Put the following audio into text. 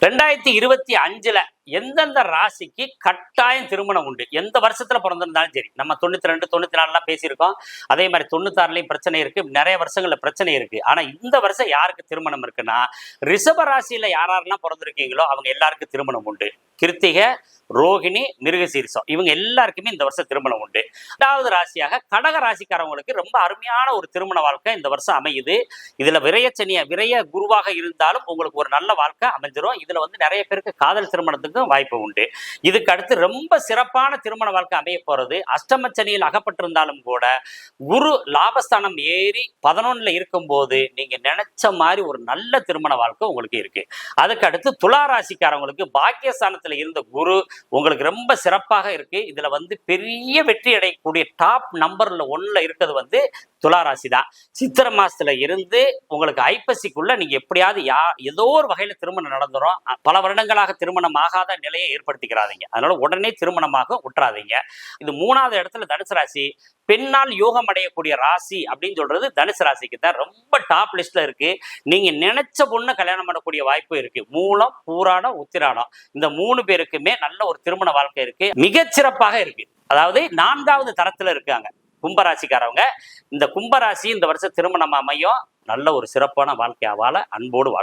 2025 எந்தெந்த ராசிக்கு கட்டாயம் திருமணம் உண்டு, எந்த வருஷத்துல பிறந்திருந்தாலும் சரி. நம்ம 92 94 பேசியிருக்கோம். அதே மாதிரி 96லயும் பிரச்சனை இருக்கு, நிறைய வருஷங்கள்ல பிரச்சனை இருக்கு. ஆனா இந்த வருஷம் யாருக்கு திருமணம் இருக்குன்னா, ரிஷப ராசியில யாரெல்லாம் பிறந்திருக்கீங்களோ அவங்க எல்லாருக்கும் திருமணம் உண்டு. கிருத்திகை, ரோகிணி, மிருகசீரிசம் இவங்க எல்லாருக்குமே இந்த வருஷம் திருமணம் உண்டு. 2வது ராசியாக கடக ராசிக்காரவங்களுக்கு ரொம்ப அருமையான ஒரு திருமண வாழ்க்கை இந்த வருஷம் அமையுது. இதுல விரைய குருவாக இருந்தாலும் உங்களுக்கு ஒரு நல்ல வாழ்க்கை அமைஞ்சிரும். இதுல நிறைய பேருக்கு காதல் திருமணத்துக்கும் வாய்ப்பு உண்டு. இதுக்கு அடுத்து ரொம்ப சிறப்பான திருமண வாழ்க்கை அமைய போறது. அஷ்டமச்சனியில் அகப்பட்டிருந்தாலும் கூட குரு லாபஸ்தானம் ஏறி 11ல இருக்கும் போது நீங்க நினைச்ச மாதிரி ஒரு நல்ல திருமண வாழ்க்கை உங்களுக்கு இருக்கு. அதுக்கு அடுத்து துலா ராசிக்காரவங்களுக்கு பாக்கியஸ்தானத்துல இருந்த குரு உங்களுக்கு ரொம்ப சிறப்பாக இருக்கு. இதுல பெரிய வெற்றி அடையக்கூடிய டாப் நம்பர்ல 1ல இருக்கிறது துலா ராசி தான். சித்திரை மாசத்துல இருந்து உங்களுக்கு ஐப்பசிக்குள்ள நீங்க எப்படியாவது ஏதோ ஒரு வகையில திருமணம் நடந்துரும். பல வருடங்களாக திருமணம் ஆகாத நிலையை ஏற்படுத்திக்கிறாதீங்க. அதனால உடனே திருமணமாக விட்டுறாதீங்க. இது 3வது இடத்துல தனுசு ராசி. பெண்ணால் யோகம் அடையக்கூடிய ராசி அப்படின்னு சொல்றது தனுசு ராசிக்கு தான் ரொம்ப டாப் லிஸ்ட்ல இருக்கு. நீங்க நினைச்ச பொண்ணு கல்யாணம் பண்ணக்கூடிய வாய்ப்பு இருக்கு. மூலம், பூராடம், உத்திராடம் இந்த 3 பேருக்குமே நல்ல ஒரு திருமண வாழ்க்கை இருக்கு. மிகச்சிறப்பாக இருக்கு. அதாவது 4வது தரத்துல இருக்காங்க கும்பராசிக்காரவங்க. இந்த கும்பராசி இந்த வருஷம் திருமணம் அமையும். நல்ல ஒரு சிறப்பான வாழ்க்கை வாழ அன்போடு